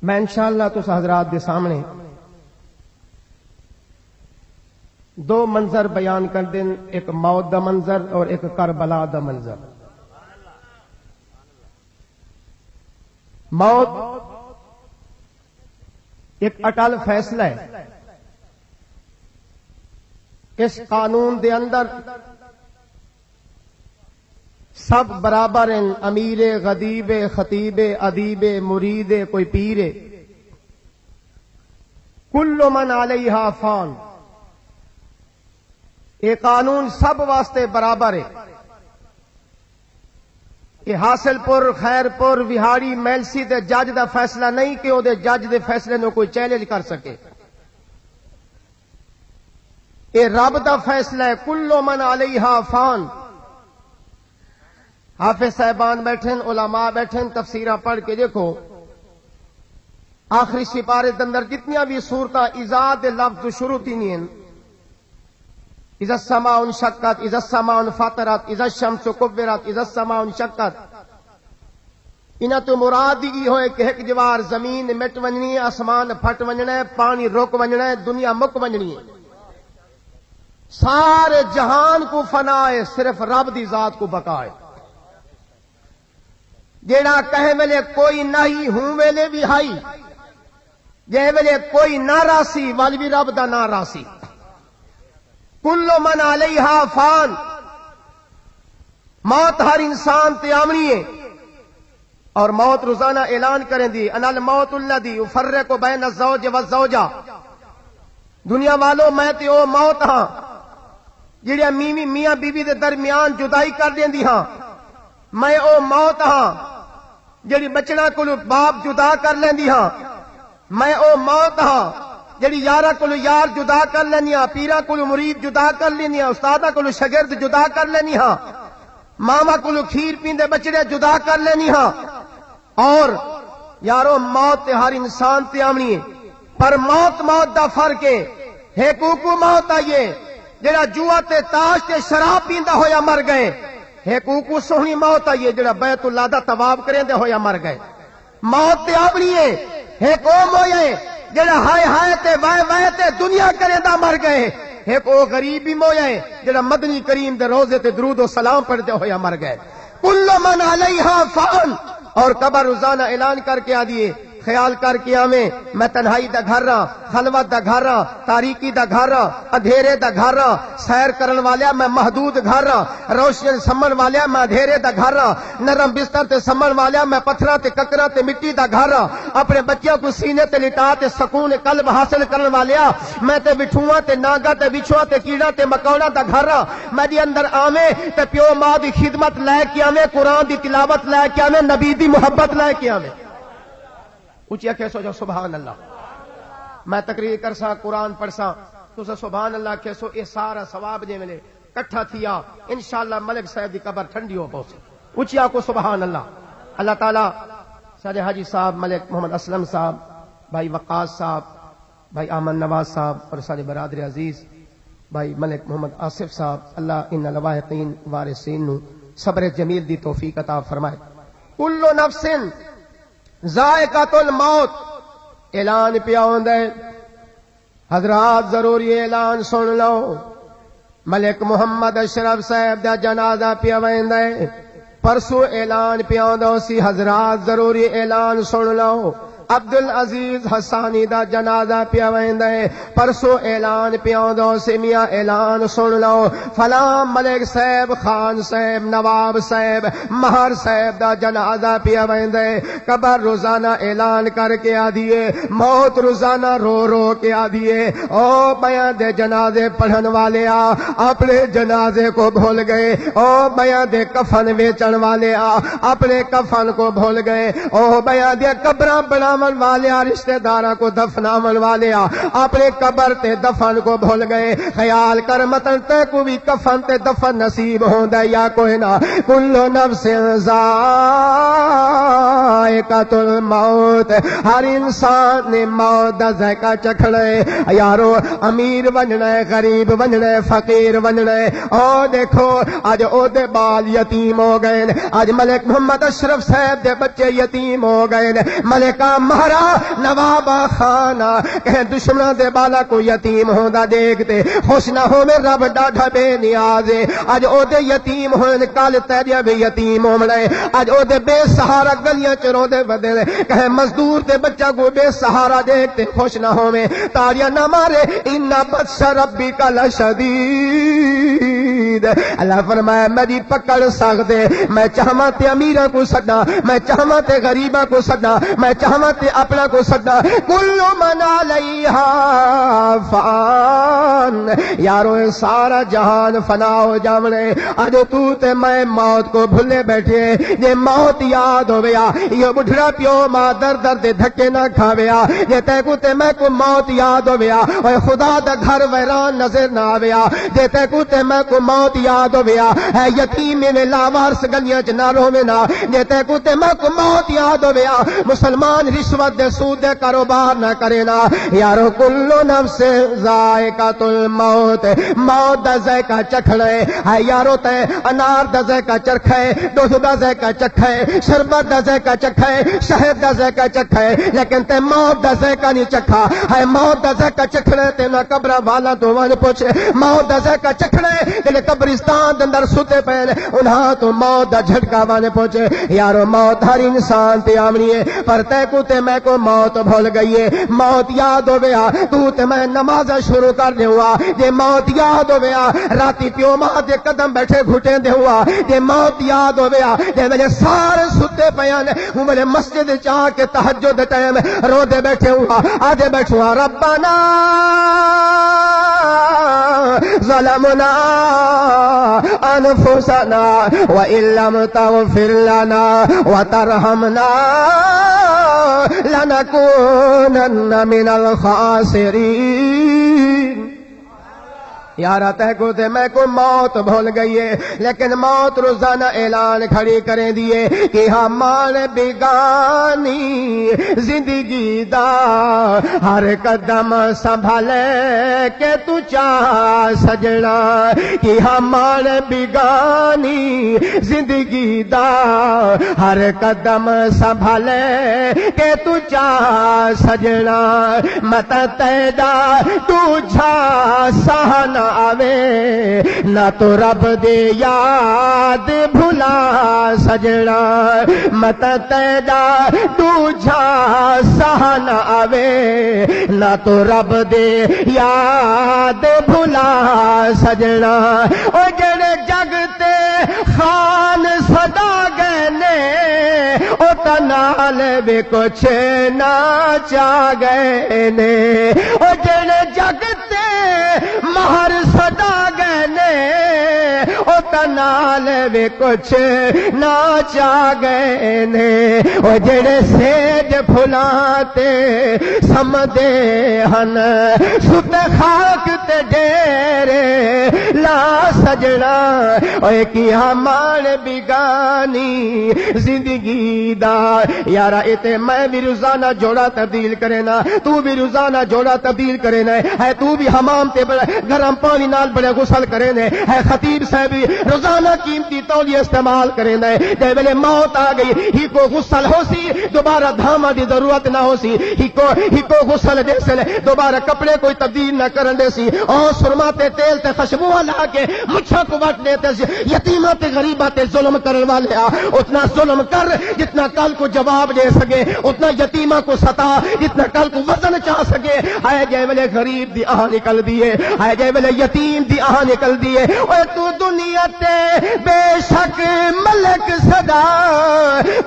میں انشاءاللہ تس حضرات دے سامنے دو منظر بیان کر دیں، ایک موت دا منظر اور ایک کربلا دا منظر۔ موت ایک اٹل فیصلہ ہے، اس قانون دے اندر سب برابر ہیں، امیر غدیب خطیب ادیب مرید کوئی پیر، کل من علیہا فان، یہ قانون سب واسطے برابر ہے۔ یہ حاصل پور خیر پور وہاڑی میلسی دے جج دا فیصلہ نہیں کہ وہ جج دے فیصلے نو کوئی چیلنج کر سکے، یہ رب دا فیصلہ ہے، کل من علیہا فان۔ حافظ صاحبان بیٹھیں، علماء بیٹھیں، تفسیرہ پڑھ کے دیکھو، آخری سپارے کے اندر جتنی بھی صورتاں ایجاد لفظ شروع تھی نہیں ہیں، اذا السماء انشقت، اذا السماء انفطرت، اذا الشمس کورت، اذا السماء انشقت، انہاں تو مراد ہی ہوئے کہ ایک جوار زمین مٹ ونجنی ہے، آسمان پھٹ ونجنا ہے، پانی رک ونجنا ہے، دنیا مک ونجنی ہے، سارے جہان کو فنا ہے، صرف رب دی ذات کو بقا ہے۔ جیڑا کہے ویلے کوئی نہیں ہوں ویلے بھی ہائی، جے ویلے کوئی نہ راسی وال بھی رب دا نہ راسی۔ کل من علیہا فان، موت ہر انسان تے آمنی ہے، اور موت روزانہ اعلان کریں دی، انا الموت الذی یفرق بین الزوج والزوجہ، دنیا والوں میں تے او موت ہاں جڑیا میاں بیوی دے درمیان جدائی کر دیندی ہاں، میں او موت ہاں جڑی بچڑا کولو باپ جدا کر لیندی ہاں، میں او موت ہاں جڑی یارا کولو یار جدا کر لینی ہاں، پیرا کولو مرید جدا کر لینی ہاں، استادا کولو شاگرد جدا کر لینی ہاں، ماما کولو کھیر پیندے بچڑے جدا کر لینی ہاں۔ اور یارو موت تے ہر انسان تے آمنی ہے، پر موت دا فرق ہے، حقوق موت آئیے جڑا جوا تے تاش تے شراب پیندا ہویا مر گئے، حقوق سونی موت آئیے جڑا بیت اللہ دا طواف کریندے ہویا مر گئے۔ موت تے آمنی ہے، حقوق ہوئے جڑا ہائے ہائے تے وائے وائے تے دنیا کریندا مر گئے، ایک او غریب بھی مویا ہے جڑا مدنی کریم دے روزے تے درود و سلام پڑھتے ہویا مر گئے۔ کل من علیہا فان، اور قبر روزانہ اعلان کر کے آدیے، خیال کر کے آویں میں تنہائی دا گھر رہا، خلوت دا گھر رہا، تاریکی دا گھر رہا، اندھیرے دا گھر رہا، سیر کرن والیا میں محدود گھر رہا، روشن سمن والیا میں اندھیرے دا گھر رہا، نرم بستر تے سمن والیا میں پتھراں تے ککراں تے مٹی دا گھر رہا، اپنے بچیاں کو سینے تے لٹا تے سکون قلب حاصل کرن والیا میں تے بٹھواں تے ناگا تے بچھوا تے کیڑا تے مکوڑا دا گھر رہا، میں دی اندر آویں تے پیو ماں دی خدمت لے کے آویں، قرآن دی تلاوت لے کے آویں، نبی دی محبت لے کے آویں۔ اچھا کہسو جو سبحان اللہ، میں تقریر کرسا قرآن پڑھسا تو سبحان اللہ کہسو، یہ سارا ثواب جے ملے کٹھا تھیا، انشاءاللہ ملک صاحب دی قبر ٹھنڈی ہو پہنچے۔ اچھا کو سبحان اللہ۔ اللہ تعالیٰ سارے حاجی صاحب، ملک محمد اسلم صاحب، بھائی وقاص صاحب، بھائی احمد نواز صاحب، اور سارے برادر عزیز بھائی ملک محمد آصف صاحب، اللہ ان لواحقین وارثین نو صبر جمیل دی توفیق عطا فرمائے۔ کل نفس ذائقۃ الموت، اعلان پیا ہوندا ہے حضرات، ضروری اعلان سن لو، ملک محمد اشرف صاحب دا جنازہ پیا ویندا ہے، پرسوں اعلان پیا ہوندا سی حضرات، ضروری اعلان سن لو، عبدالعزیز حسانی دا جنازہ پیا ویندا ہے، پرسوں اعلان پیا ہوندا سی میاں اعلان سن لو، فلاں ملک صاحب، خان صاحب، نواب صاحب، مہر صاحب دا جنازہ پیا ویندا ہے۔ قبر روزانہ اعلان کر کے آدیے، موت روزانہ رو رو کے آدیے، او بیاں دے جنازے پڑھن والے آ اپنے جنازے کو بھول گئے، او بیاں دے کفن ویچن والے آ اپنے کفن کو بھول گئے، او بیاں دے قبراں بنا والے رشتہ داراں کو دفناون والے اپنے قبر تے دفن کو بھول گئے۔ خیال کر متن تے کو بھی کفن تے دفن نصیب ہوندا یا کوئی نہ۔ کل نفس ذائقۃ الموت، ہر انسان نے موت دا ذائقہ چکھنا ہے یارو، امیر بننا ہے، غریب بننا ہے، فقیر بننا ہے۔ او دیکھو اج او دے بال یتیم ہو گئے، اج ملک محمد اشرف صاحب دے بچے یتیم ہو گئے، ملکہ مہارا نواب خانہ کہ دشمنوں دے بالا کو یتیم ہوندا دیکھتے خوش نہ ہو میں رب ڈاڈا بے نیاز اج او دے یتیم ہوئے کل تیریا بھی یتیم ہومڑے اج او دے بے سہارا گلیاں چروں دے ودے کہ مزدور تے بچہ کو بے سہارا دیکھتے خوش نہ ہو میں تاریاں نہ مارے ان بطش ربک لشدید اللہ فرمایا میری پکڑ سکتے میں چاہواں تے امیراں کو سڈا میں چاہواں تے غریباں کو سڈا میں چاہواں تے اپنا کو سڈا کل من علیہا فان یارو سارا جہان فنا ہو جاونے اج تو تے میں موت کو بھلے بیٹھے جے موت یاد ہویا یہ بڈھڑا پیو ماں در در دے دھکے نہ کھاویا جے تے کو تے میں کو موت یاد ہویا اوے خدا دا گھر ویران نظر نہ آویا جے تے کو تے میں کو موت یاد ہویا ہے یتیم میں لاوارس گلیاں چ نہ روے نہ جے تے کو تے میں کو موت یاد ہویا مسلمان رشوت دے سود دے کاروبار نہ کرے نا یارو کلو نفس ذائقۃ الموت موت دا ذائقہ چکھنا ہے یارو تے انار دا ذائقہ چکھے دودھ دا ذائقہ چکھے شربت دا ذائقہ چکھے شہد دا ذائقہ چکھے لیکن تے موت دا ذائقہ نہیں چکھا ہے موت دا ذائقہ چکھنا تے نہ قبر والا تو ون پوچھ موت دا ذائقہ چکھنا تے قبرستان دے اندر سوتے پے انہاں تو موت دا جھٹکا ون پوچھ یارو موت ہر انسان تے آمنی ہے پر تے کو تے میں کو موت بھول گئی ہے موت یاد ہویا تو تے میں نماز شروع کر دے ہوا جے موت یاد ہویا راتی پیو ماں دے قدم بیٹھے گھٹے دے ہوا جے موت یاد ہویا جے میرے سارے ستے پیان ہوں میرے مسجد چاہ کے تہجد دے ٹائم رو دے بیٹھے ہوا آدھے بیٹھوا ربنا ظلمنا انفسنا وان لم تغفر لنا وترحمنا لنکونن من الخاسرین یارا تے کو تے میں کو موت بھول گئی ہے لیکن موت روزانہ اعلان کھڑی کریں دیے کہ ہمان بیگانی زندگی دا ہر قدم سنبھالے کہ تو چاہ سجنا کہ ہمان بیگانی زندگی دا ہر قدم سنبھالے کہ تو چاہ سجنا مت تیدا تو جھا سہنا آوے نہ تو رب دے یاد بھلا سجنا مت تیدا تجھا سہنا آوے نہ تو رب دے یاد بھلا سجنا او جڑے جگتے خان صدا گئے نے او تنال بھی کچھ نہ چاہ گئے نے او جڑے جگتے مہر صدا گئے نے او تنال بھی کچھ نہ چاہ گئے نے او جڑے سیج پھلاتے سمدے ہن ست خاک تے ڈیرے لا سجنا اوے کی ہمان بیگانی زندگی دا یارا اتے میں بھی روزانہ جوڑا تبدیل کرے نا تو بھی روزانہ جوڑا تبدیل کرے نا ہے تو بھی حمام تے بڑے گرم پانی نال بڑے غسل کرے نے ہے خطیب صاحب روزانہ قیمتی تولیہ استعمال کرے نے جے ویلے موت آ گئی ہی کو غسل ہو سی دوبارہ دھاما دی ضرورت نہ ہو سی ہی کو غسل دے سے دوبارہ کپڑے کوئی تبدیل نہ کرن دے سی اور سرما تے تیل تے خوشبو لا کے مچھا کو وٹ دیتے سی یتیماں تے غریباں تے ظلم کرن والے اتنا ظلم کر جتنا کل کو جواب دے سکے اتنا یتیماں کو ستا جتنا کل کو وزن چاہ سکے ہے جے ویلے غریب دی آہ نکل دیے ہے جے ویلے یتیم دی آہ نکل دیے اوے تو دنیا تے بے شک ملک صدا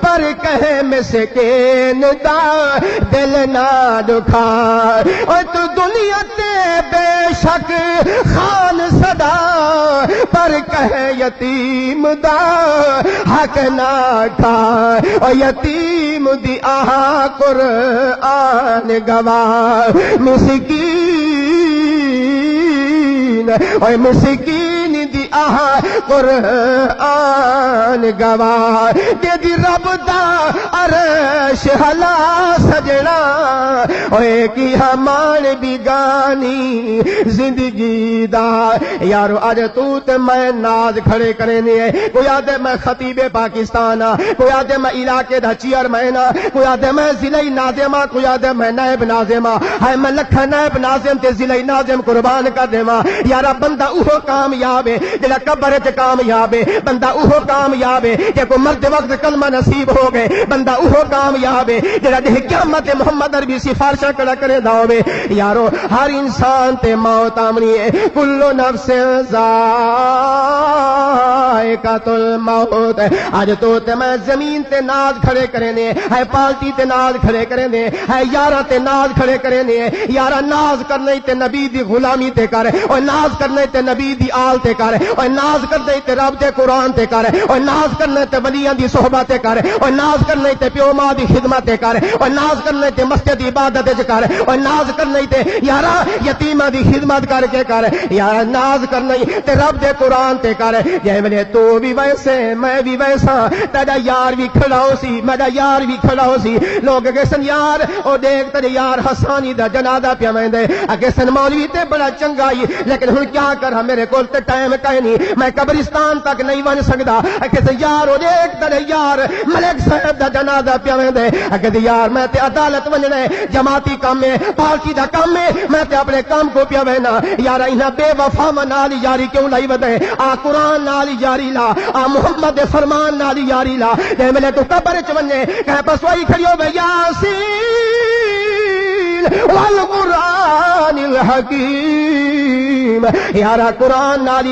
پر کہے مسکین دا دل نہ دکھا اوے تو دنیا تے بے شک خان صدا پر کہے یتیم دا حق نہ کھا او یتیم دی آہ قرآن گواہ مسکین دی آہ قرآن گواہ دے دی رب دا عرش ہلا سجنا اوے کی ہمان بیگانی زندگی دا یارو اج تو تے میں ناز کھڑے کرے نے کوئی آدھے میں خطیب پاکستان کوئی آدھے میں علاقے دا چیئرمین کوئی آدھے میں ضلع ناظم کوئی آدھے میں نائب ناظم ہے میں لکھا نائب ناظم تے ضلع ناظم قربان کر دیواں یارا بندہ اوہ کامیاب ہے جڑا قبر وچ کامیاب ہے بندہ اوہ کامیاب ہے کہ کو مرد وقت کلمہ نصیب ہو گئے بندہ اوہ کامیاب ہے جڑا دے قیامت محمد عربی سفارشاں کڑا کرے دا ہوے یارو ہر انسان تے موت آمنی ہے کل نفس ذائقۃ الموت اج تو تے میں زمین تے ناز کھڑے کرے نے ہے پالٹی تے ناز کھڑے کرے نے ہے یارا تے ناز کھڑے کرے نے یارا ناز کرنے تے نبی دی غلامی تے کر او ناز کرنے تے نبی دی آل تے کر او ناز کرنے تے رب دے قرآن تے کر او ناز کرنے تے ولیاں دی صحبت تے کر او ناز کرنے تے پیو ماں دی خدمت تے کر او ناز کرنے تے مسجد دی عبادت تے کر او ناز کرنے تے یارا یتیماں دی خدمت کر کے کر یارا ناز کرنے تے رب دے قرآن تے کر جے ویلے تو بھی ویسے میں بھی ویسا تیرا یار بھی کھڑا ہو سی میرا یار بھی کھڑا ہو سی لوگ اگے سن یار او دیکھ تیرے یار حسانی دا جنازہ پیا ویندے اگے سن مولوی تے بڑا چنگا ہی لیکن ہن کیا کر میرے کول تے ٹائم کہیں نہیں میں قبرستان تک نہیں ون سکدا اگے سن یار او دیکھ تیرے یار ملک صاحب دا جنازہ پیا ویندے اگے یار میں تے عدالت ونجنا ہے جماعتی کام ہے پارٹی دا کام ہے میں تے اپنے کام کو پیا وینا یار انہاں بے وفا نال یاری کیوں لائی ودے آ قرآن نال یاری لا آ محمد دے فرمان نال یاری لا جے ملے تو قبر چ ونے کہ پسوائی کھڑی ہو یاسین والقرآن الحکیم یارا قرآن نال